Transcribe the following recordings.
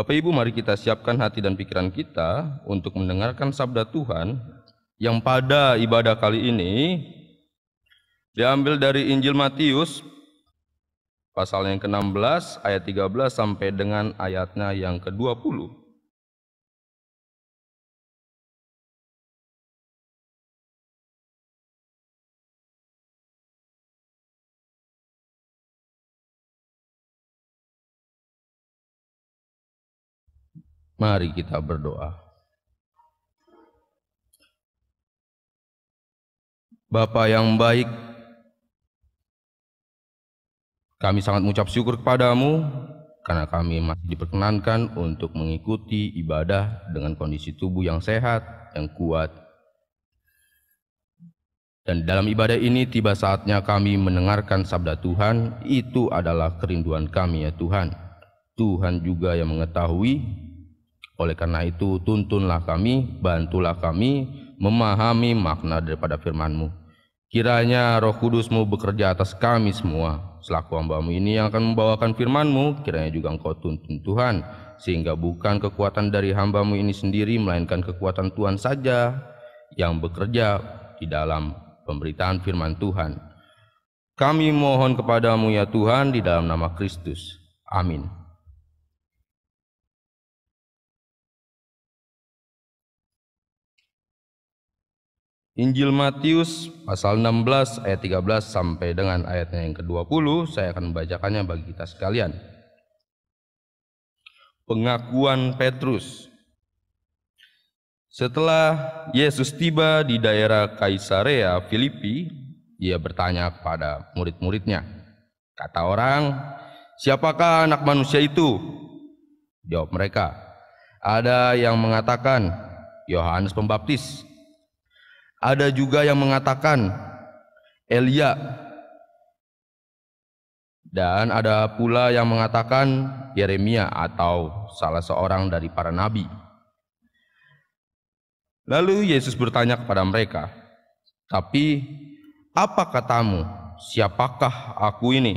Bapak Ibu, mari kita siapkan hati dan pikiran kita untuk mendengarkan sabda Tuhan yang pada ibadah kali ini diambil dari Injil Matius pasal yang ke-16 ayat 13 sampai dengan ayatnya yang ke-20. Mari kita berdoa. Bapa yang baik, kami sangat mengucap syukur kepadamu karena kami masih diperkenankan untuk mengikuti ibadah dengan kondisi tubuh yang sehat, yang kuat. Dan dalam ibadah ini tiba saatnya kami mendengarkan sabda Tuhan. Itu adalah kerinduan kami ya Tuhan. Tuhan juga yang mengetahui. Oleh karena itu tuntunlah kami, bantulah kami memahami makna daripada firman-Mu. Kiranya Roh Kudus-Mu bekerja atas kami semua. Selaku hamba-Mu ini yang akan membawakan firman-Mu, kiranya juga Engkau tuntun Tuhan. Sehingga bukan kekuatan dari hamba-Mu ini sendiri, melainkan kekuatan Tuhan saja yang bekerja di dalam pemberitaan firman Tuhan. Kami mohon kepadamu ya Tuhan di dalam nama Kristus. Amin. Injil Matius pasal 16 ayat 13 sampai dengan ayatnya yang ke-20, saya akan membacakannya bagi kita sekalian. Pengakuan Petrus. Setelah Yesus tiba di daerah Kaisarea Filipi, ia bertanya kepada murid-muridnya. Kata orang, "Siapakah anak manusia itu?" Jawab mereka, "Ada yang mengatakan Yohanes Pembaptis. Ada juga yang mengatakan Elia. Dan ada pula yang mengatakan Yeremia atau salah seorang dari para nabi." Lalu Yesus bertanya kepada mereka, "Tapi apa katamu, siapakah aku ini?"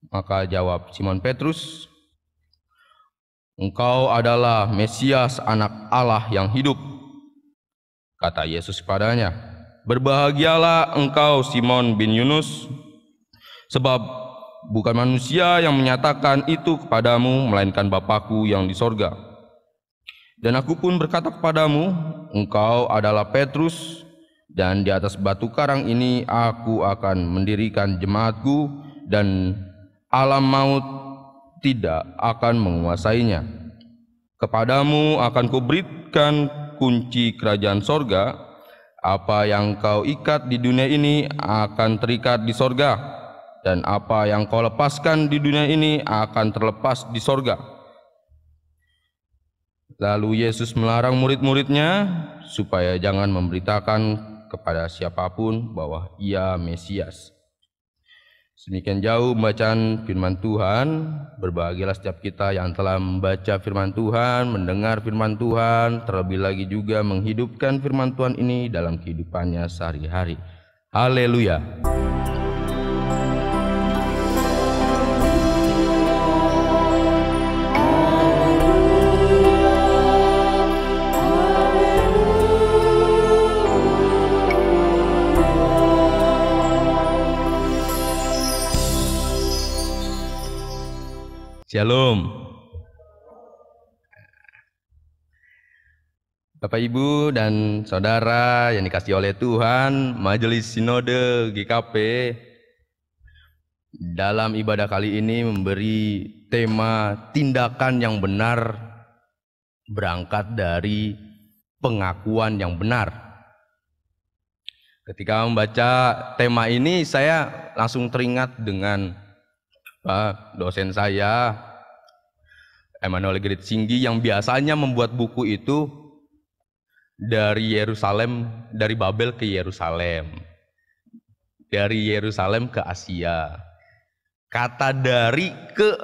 Maka jawab Simon Petrus, "Engkau adalah Mesias, anak Allah yang hidup." Kata Yesus kepadanya, "Berbahagialah engkau Simon bin Yunus, sebab bukan manusia yang menyatakan itu kepadamu, melainkan Bapa-Ku yang di sorga. Dan aku pun berkata kepadamu, engkau adalah Petrus, dan di atas batu karang ini aku akan mendirikan jemaat-Ku, dan alam maut tidak akan menguasainya. Kepadamu akan kuberikan kunci kerajaan sorga. Apa yang kau ikat di dunia ini akan terikat di sorga, dan apa yang kau lepaskan di dunia ini akan terlepas di sorga." Lalu Yesus melarang murid-muridnya supaya jangan memberitakan kepada siapapun bahwa Ia Mesias. Demikian jauh bacaan firman Tuhan. Berbahagialah setiap kita yang telah membaca firman Tuhan, mendengar firman Tuhan, terlebih lagi juga menghidupkan firman Tuhan ini dalam kehidupannya sehari-hari. Haleluya. Shalom. Bapak Ibu dan Saudara yang dikasihi oleh Tuhan, Majelis Sinode GKP dalam ibadah kali ini memberi tema tindakan yang benar berangkat dari pengakuan yang benar. Ketika membaca tema ini, saya langsung teringat dengan dosen saya, Emmanuel Grit Singgi, yang biasanya membuat buku itu dari Yerusalem, dari Babel ke Yerusalem, dari Yerusalem ke Asia. Kata dari, ke,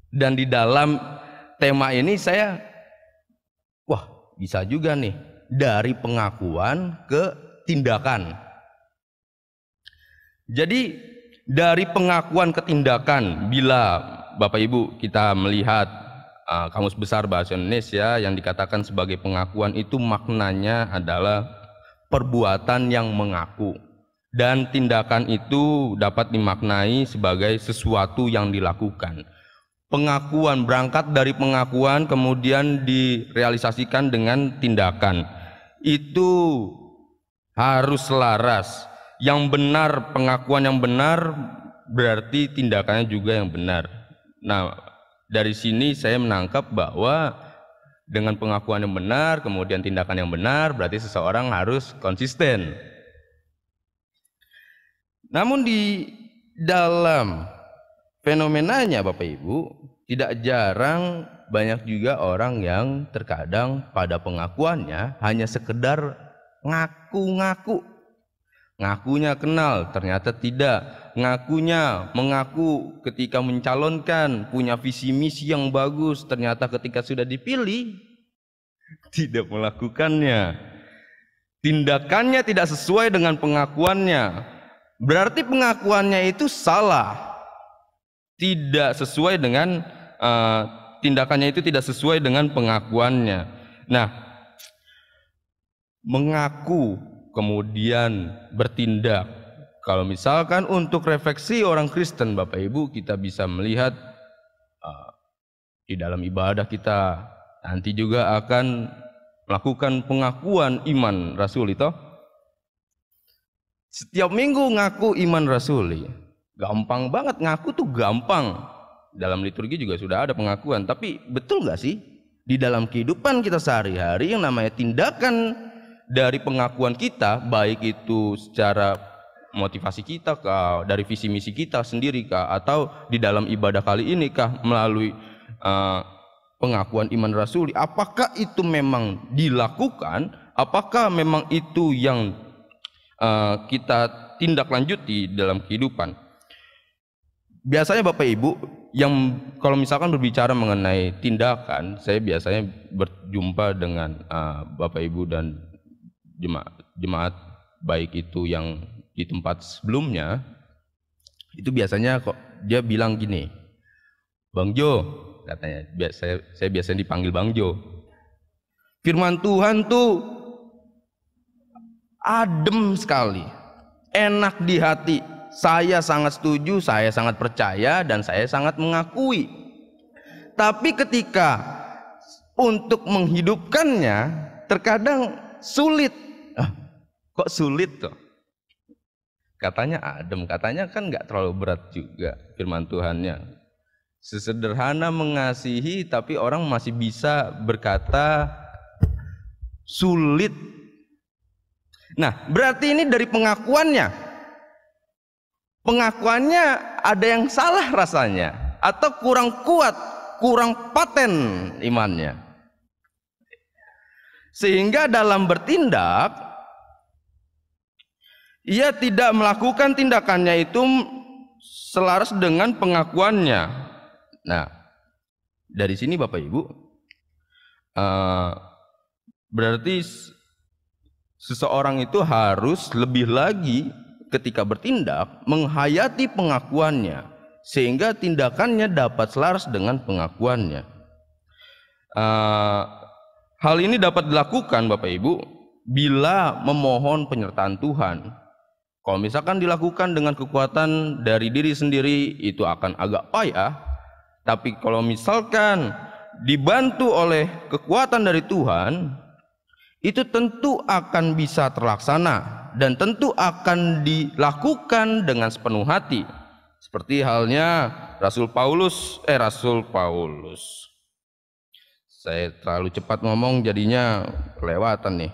dan di dalam tema ini saya, wah bisa juga nih, dari pengakuan ke tindakan. Jadi dari pengakuan ke tindakan, bila Bapak Ibu kita melihat Kamus Besar Bahasa Indonesia yang dikatakan sebagai pengakuan itu maknanya adalah perbuatan yang mengaku, dan tindakan itu dapat dimaknai sebagai sesuatu yang dilakukan. Pengakuan berangkat dari pengakuan kemudian direalisasikan dengan tindakan. Itu harus selaras. Yang benar, pengakuan yang benar berarti tindakannya juga yang benar. Nah, dari sini saya menangkap bahwa dengan pengakuan yang benar, kemudian tindakan yang benar, berarti seseorang harus konsisten. Namun di dalam fenomenanya Bapak Ibu, tidak jarang banyak juga orang yang terkadang pada pengakuannya hanya sekedar ngaku-ngaku. Ngakunya kenal, ternyata tidak. Ngakunya mengaku ketika mencalonkan, punya visi misi yang bagus, ternyata ketika sudah dipilih tidak melakukannya. Tindakannya tidak sesuai dengan pengakuannya. Berarti pengakuannya itu salah. Tidak sesuai dengan tindakannya itu tidak sesuai dengan pengakuannya. Nah, mengaku kemudian bertindak. Kalau misalkan untuk refleksi orang Kristen Bapak Ibu, kita bisa melihat di dalam ibadah kita nanti juga akan melakukan pengakuan iman rasuli toh. Setiap minggu ngaku iman rasuli. Gampang banget, ngaku tuh gampang. Dalam liturgi juga sudah ada pengakuan. Tapi betul gak sih di dalam kehidupan kita sehari-hari yang namanya tindakan dari pengakuan kita, baik itu secara motivasi kita kah, dari visi misi kita sendiri kah, atau di dalam ibadah kali ini kah melalui pengakuan iman rasuli, apakah itu memang dilakukan, apakah memang itu yang kita tindak lanjuti dalam kehidupan. Biasanya Bapak Ibu, yang kalau misalkan berbicara mengenai tindakan, saya biasanya berjumpa dengan Bapak Ibu dan jemaat baik itu yang di tempat sebelumnya, itu biasanya kok dia bilang gini, Bang Jo, katanya, saya biasanya dipanggil Bang Jo, firman Tuhan tuh adem sekali, enak di hati. Saya sangat setuju, saya sangat percaya, dan saya sangat mengakui. Tapi ketika untuk menghidupkannya, terkadang sulit. Kok sulit tuh? Katanya adem, katanya kan nggak terlalu berat juga firman Tuhannya. Sesederhana mengasihi, tapi orang masih bisa berkata sulit. Nah, berarti ini dari pengakuannya. Pengakuannya ada yang salah rasanya, atau kurang kuat, kurang paten imannya. Sehingga dalam bertindak, ia tidak melakukan tindakannya itu selaras dengan pengakuannya. Nah, dari sini Bapak Ibu, berarti seseorang itu harus lebih lagi ketika bertindak menghayati pengakuannya, sehingga tindakannya dapat selaras dengan pengakuannya. Hal ini dapat dilakukan Bapak Ibu bila memohon penyertaan Tuhan. Kalau misalkan dilakukan dengan kekuatan dari diri sendiri, itu akan agak payah. Tapi kalau misalkan dibantu oleh kekuatan dari Tuhan, itu tentu akan bisa terlaksana dan tentu akan dilakukan dengan sepenuh hati. Seperti halnya Rasul Paulus. Saya terlalu cepat ngomong jadinya kelewatan nih.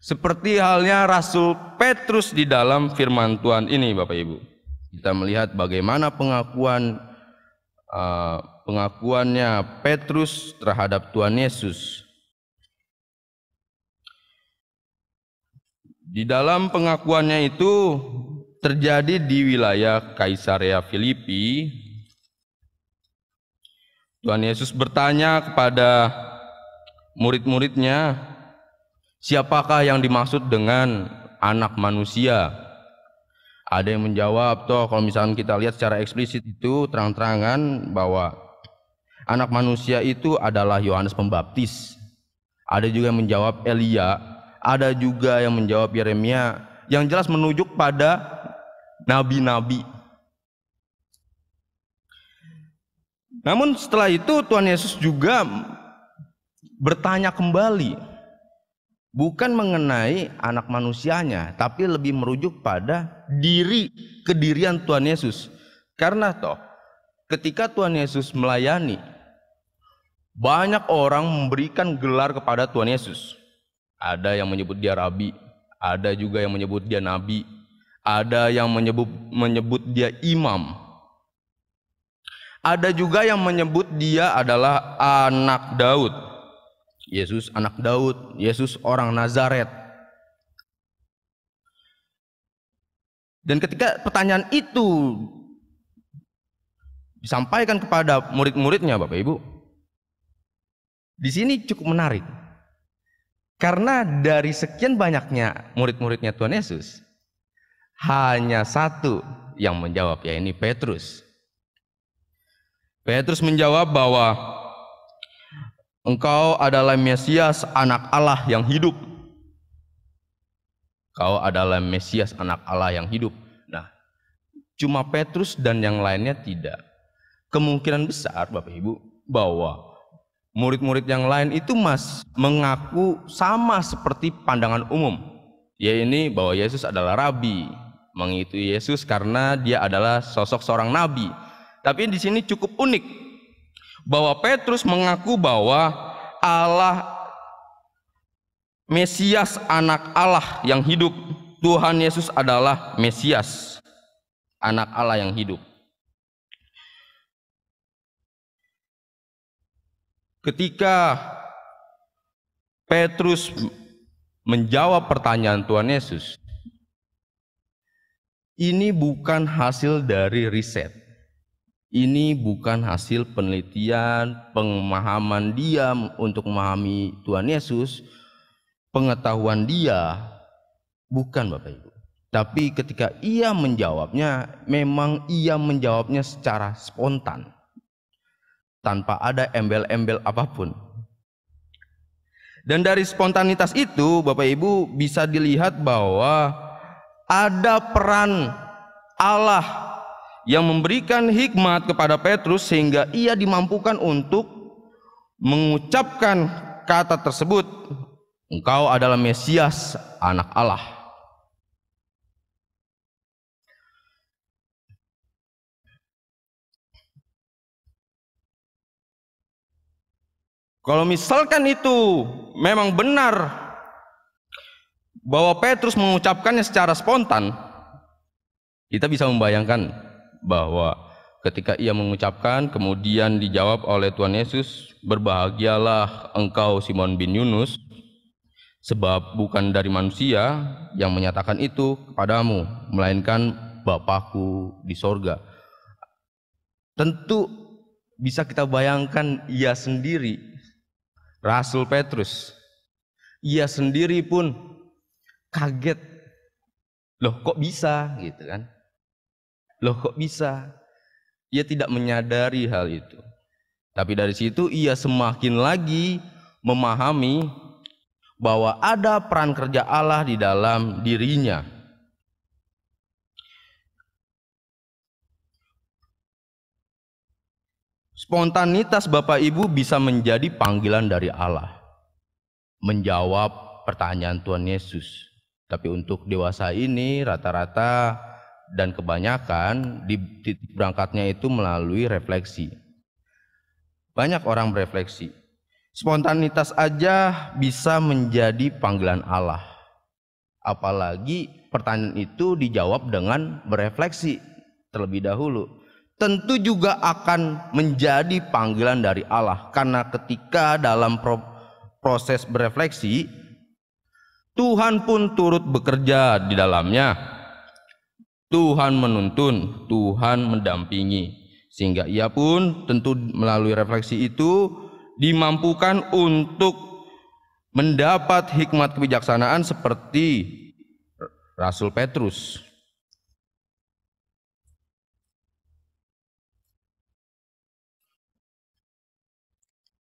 Seperti halnya Rasul Petrus di dalam firman Tuhan ini Bapak Ibu. Kita melihat bagaimana pengakuannya Petrus terhadap Tuhan Yesus. Di dalam pengakuannya itu terjadi di wilayah Kaisarea Filipi. Tuhan Yesus bertanya kepada murid-muridnya, siapakah yang dimaksud dengan anak manusia? Ada yang menjawab, toh kalau misalnya kita lihat secara eksplisit itu terang-terangan bahwa Anak manusia itu adalah Yohanes Pembaptis. Ada juga yang menjawab Elia, ada juga yang menjawab Yeremia, yang jelas menunjuk pada nabi-nabi. Namun setelah itu Tuhan Yesus juga bertanya kembali, bukan mengenai anak manusianya, tapi lebih merujuk pada kedirian Tuhan Yesus. Karena toh ketika Tuhan Yesus melayani, banyak orang memberikan gelar kepada Tuhan Yesus. Ada yang menyebut dia rabi, ada juga yang menyebut dia nabi, ada yang menyebut dia imam. Ada juga yang menyebut dia adalah anak Daud. Yesus anak Daud, Yesus orang Nazaret. Dan ketika pertanyaan itu disampaikan kepada murid-muridnya, Bapak Ibu, di sini cukup menarik. Karena dari sekian banyaknya murid-muridnya Tuhan Yesus, hanya satu yang menjawab, yaitu Petrus. Petrus menjawab bahwa engkau adalah Mesias, anak Allah yang hidup. Kau adalah Mesias, anak Allah yang hidup. Nah, cuma Petrus dan yang lainnya tidak. Kemungkinan besar, Bapak Ibu, bahwa murid-murid yang lain itu mengaku sama seperti pandangan umum, yaitu bahwa Yesus adalah rabi, mengikuti Yesus karena dia adalah sosok seorang nabi. Tapi di sini cukup unik bahwa Petrus mengaku bahwa Allah Mesias, anak Allah yang hidup. Tuhan Yesus adalah Mesias, anak Allah yang hidup. Ketika Petrus menjawab pertanyaan Tuhan Yesus, ini bukan hasil dari riset. Ini bukan hasil penelitian, pemahaman dia untuk memahami Tuhan Yesus, pengetahuan dia, bukan Bapak Ibu. Tapi ketika ia menjawabnya, memang ia menjawabnya secara spontan, tanpa ada embel-embel apapun. Dan dari spontanitas itu, Bapak Ibu, bisa dilihat bahwa ada peran Allah yang memberikan hikmat kepada Petrus sehingga ia dimampukan untuk mengucapkan kata tersebut, engkau adalah Mesias, anak Allah. Kalau misalkan itu memang benar bahwa Petrus mengucapkannya secara spontan, kita bisa membayangkan bahwa ketika ia mengucapkan kemudian dijawab oleh Tuhan Yesus, berbahagialah engkau Simon bin Yunus, sebab bukan dari manusia yang menyatakan itu kepadamu, melainkan Bapakku di sorga. Tentu bisa kita bayangkan ia sendiri, Rasul Petrus, ia sendiri pun kaget. Loh kok bisa gitu kan? Loh kok bisa? Ia tidak menyadari hal itu. Tapi dari situ ia semakin lagi memahami bahwa ada peran kerja Allah di dalam dirinya. Spontanitas Bapak Ibu bisa menjadi panggilan dari Allah, menjawab pertanyaan Tuhan Yesus. Tapi untuk dewasa ini rata-rata dan kebanyakan di titik berangkatnya itu melalui refleksi. Banyak orang berefleksi. Spontanitas aja bisa menjadi panggilan Allah. Apalagi pertanyaan itu dijawab dengan berefleksi terlebih dahulu. Tentu juga akan menjadi panggilan dari Allah, karena ketika dalam proses berefleksi, Tuhan pun turut bekerja di dalamnya. Tuhan menuntun, Tuhan mendampingi, sehingga ia pun tentu melalui refleksi itu dimampukan untuk mendapat hikmat kebijaksanaan seperti Rasul Petrus.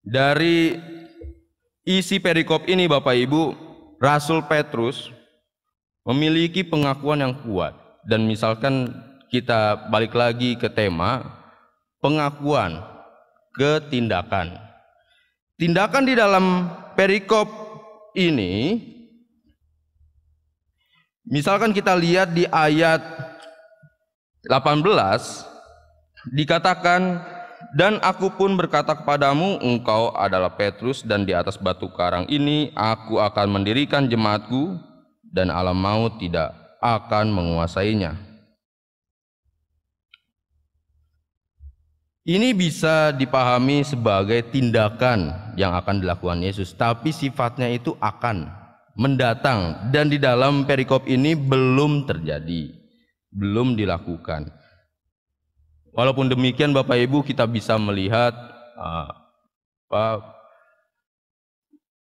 Dari isi perikop ini Bapak Ibu, Rasul Petrus memiliki pengakuan yang kuat. Dan misalkan kita balik lagi ke tema pengakuan ke tindakan. Tindakan di dalam perikop ini, misalkan kita lihat di ayat 18, dikatakan, dan aku pun berkata kepadamu, engkau adalah Petrus, dan di atas batu karang ini aku akan mendirikan jemaatku, dan alam maut tidak akan menguasainya. Ini bisa dipahami sebagai tindakan yang akan dilakukan Yesus, tapi sifatnya itu akan mendatang, dan di dalam perikop ini belum terjadi, belum dilakukan. Walaupun demikian Bapak Ibu, kita bisa melihat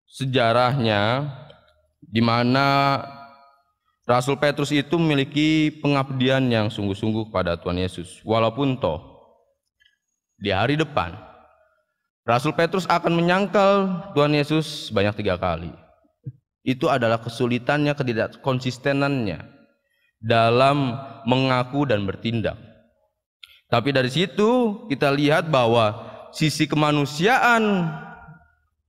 sejarahnya, di mana Rasul Petrus itu memiliki pengabdian yang sungguh-sungguh kepada Tuhan Yesus. Walaupun toh di hari depan Rasul Petrus akan menyangkal Tuhan Yesus sebanyak 3 kali. Itu adalah kesulitannya, ketidakkonsistenannya dalam mengaku dan bertindak. Tapi dari situ kita lihat bahwa sisi kemanusiaan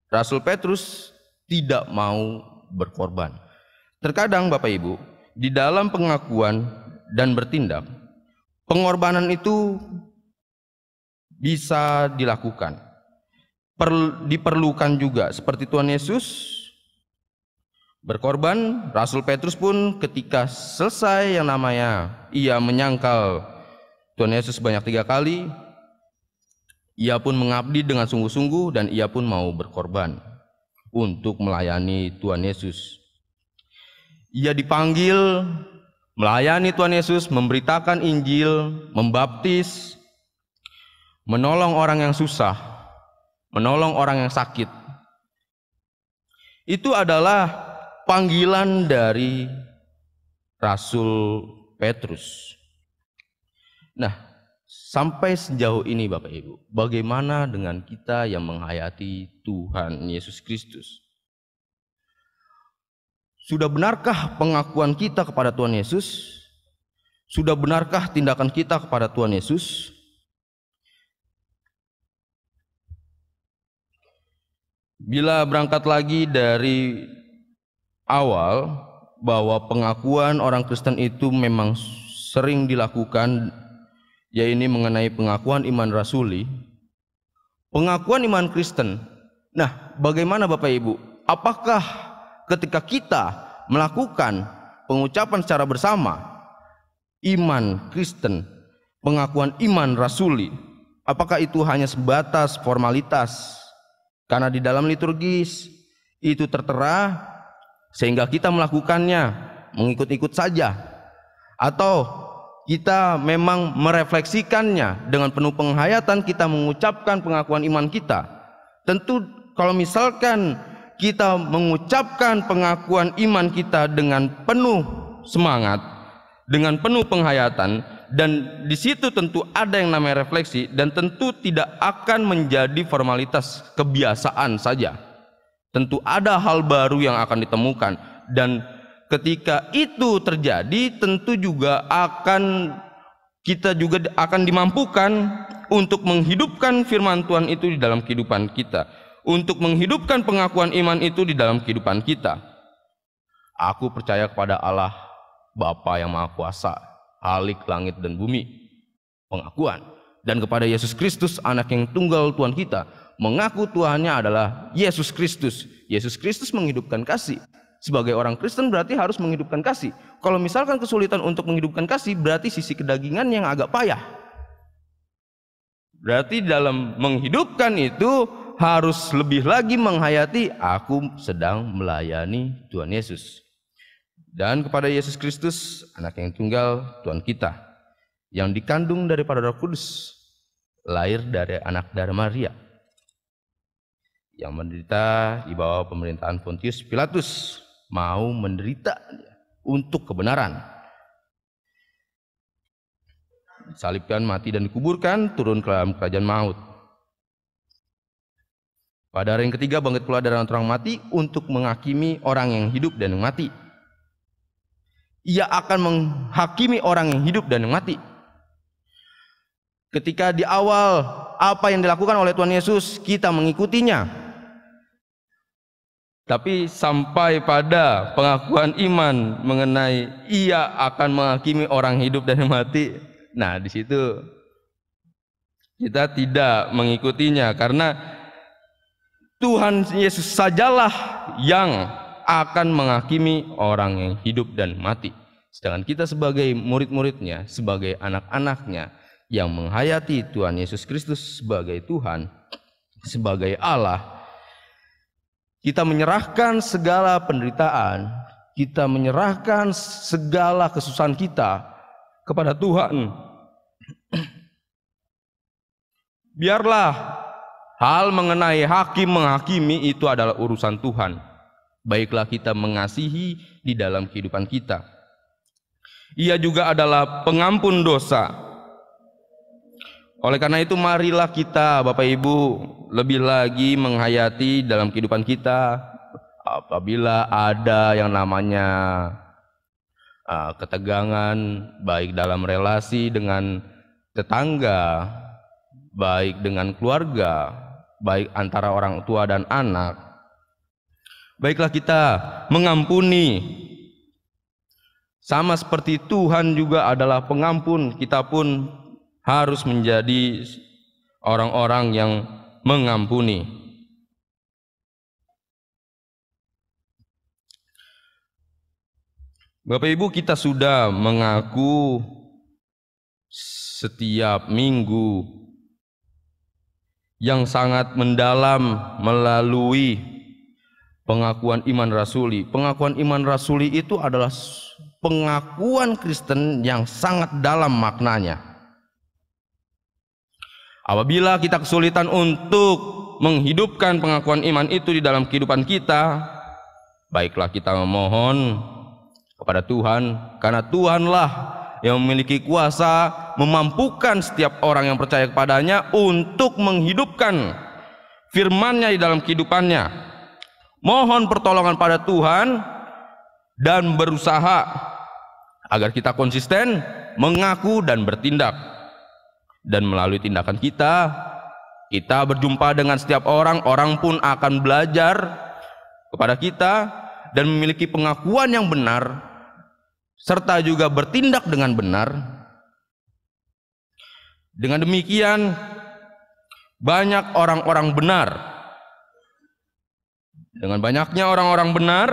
Rasul Petrus tidak mau berkorban. Terkadang Bapak Ibu, di dalam pengakuan dan bertindak, pengorbanan itu bisa dilakukan. Diperlukan juga, seperti Tuhan Yesus berkorban. Rasul Petrus pun ketika selesai yang namanya ia menyangkal Tuhan Yesus sebanyak 3 kali, ia pun mengabdi dengan sungguh-sungguh, dan ia pun mau berkorban untuk melayani Tuhan Yesus. Ia dipanggil melayani Tuhan Yesus, memberitakan Injil, membaptis, menolong orang yang susah, menolong orang yang sakit. Itu adalah panggilan dari Rasul Petrus. Nah, sampai sejauh ini Bapak Ibu, bagaimana dengan kita yang menghayati Tuhan Yesus Kristus? Sudah benarkah pengakuan kita kepada Tuhan Yesus? Sudah benarkah tindakan kita kepada Tuhan Yesus? Bila berangkat lagi dari awal bahwa pengakuan orang Kristen itu memang sering dilakukan, yaitu mengenai pengakuan iman rasuli, pengakuan iman Kristen. Nah, bagaimana Bapak Ibu? Apakah ketika kita melakukan pengucapan secara bersama iman Kristen, pengakuan iman rasuli, apakah itu hanya sebatas formalitas? Karena di dalam liturgis itu tertera sehingga kita melakukannya mengikut-ikut saja, atau kita memang merefleksikannya dengan penuh penghayatan, kita mengucapkan pengakuan iman kita. Tentu kalau misalkan kita mengucapkan pengakuan iman kita dengan penuh semangat, dengan penuh penghayatan, dan di situ tentu ada yang namanya refleksi, dan tentu tidak akan menjadi formalitas kebiasaan saja. Tentu ada hal baru yang akan ditemukan, dan ketika itu terjadi, tentu juga kita juga akan dimampukan untuk menghidupkan firman Tuhan itu di dalam kehidupan kita, untuk menghidupkan pengakuan iman itu di dalam kehidupan kita. Aku percaya kepada Allah Bapa yang Maha Kuasa, Khalik langit dan bumi, pengakuan, dan kepada Yesus Kristus, Anak yang tunggal Tuhan kita, mengaku Tuhannya adalah Yesus Kristus. Yesus Kristus menghidupkan kasih. Sebagai orang Kristen berarti harus menghidupkan kasih. Kalau misalkan kesulitan untuk menghidupkan kasih, berarti sisi kedagingan yang agak payah. Berarti dalam menghidupkan itu harus lebih lagi menghayati, aku sedang melayani Tuhan Yesus. Dan kepada Yesus Kristus, Anak yang tunggal Tuhan kita, yang dikandung daripada Roh Kudus, lahir dari anak darah Maria, yang menderita di bawah pemerintahan Pontius Pilatus, mau menderita untuk kebenaran, disalibkan, mati dan dikuburkan, turun ke dalam kerajaan maut. Pada hari yang ketiga bangkit pula dari antara orang mati untuk menghakimi orang yang hidup dan yang mati. Ia akan menghakimi orang yang hidup dan yang mati. Ketika di awal apa yang dilakukan oleh Tuhan Yesus, kita mengikutinya. Tapi sampai pada pengakuan iman mengenai ia akan menghakimi orang hidup dan yang mati. Nah, di situ kita tidak mengikutinya karena Tuhan Yesus sajalah yang akan menghakimi orang yang hidup dan mati. Sedangkan kita sebagai murid-muridnya, sebagai anak-anaknya yang menghayati Tuhan Yesus Kristus sebagai Tuhan, sebagai Allah, kita menyerahkan segala penderitaan, kita menyerahkan segala kesusahan kita kepada Tuhan. Biarlah hal mengenai hakim menghakimi itu adalah urusan Tuhan. Baiklah kita mengasihi di dalam kehidupan kita. Ia juga adalah pengampun dosa. Oleh karena itu marilah kita Bapak Ibu lebih lagi menghayati dalam kehidupan kita apabila ada yang namanya ketegangan baik dalam relasi dengan tetangga, baik dengan keluarga, baik antara orang tua dan anak. Baiklah kita mengampuni. Sama seperti Tuhan juga adalah pengampun, kita pun harus menjadi orang-orang yang mengampuni. Bapak Ibu, kita sudah mengaku setiap minggu yang sangat mendalam melalui pengakuan iman rasuli. Pengakuan iman rasuli itu adalah pengakuan Kristen yang sangat dalam maknanya. Apabila kita kesulitan untuk menghidupkan pengakuan iman itu di dalam kehidupan kita, baiklah kita memohon kepada Tuhan, karena Tuhanlah yang memiliki kuasa memampukan setiap orang yang percaya kepadanya untuk menghidupkan firman-Nya di dalam kehidupannya. Mohon pertolongan pada Tuhan dan berusaha agar kita konsisten mengaku dan bertindak. Dan melalui tindakan kita berjumpa dengan setiap orang, orang pun akan belajar kepada kita dan memiliki pengakuan yang benar serta juga bertindak dengan benar. Dengan demikian banyak orang-orang benar. Dengan banyaknya orang-orang benar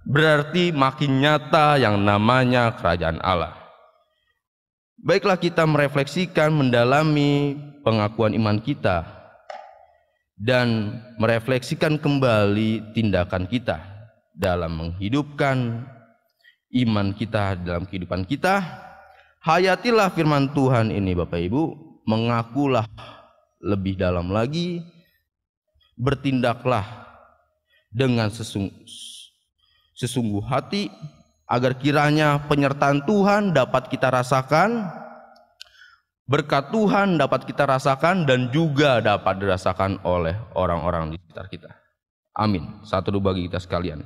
berarti makin nyata yang namanya kerajaan Allah. Baiklah kita merefleksikan, mendalami pengakuan iman kita dan merefleksikan kembali tindakan kita dalam menghidupkan iman kita dalam kehidupan kita. Hayatilah firman Tuhan ini Bapak Ibu, mengakulah lebih dalam lagi, bertindaklah dengan sesungguh hati agar kiranya penyertaan Tuhan dapat kita rasakan, berkat Tuhan dapat kita rasakan dan juga dapat dirasakan oleh orang-orang di sekitar kita. Amin. Satu doa bagi kita sekalian.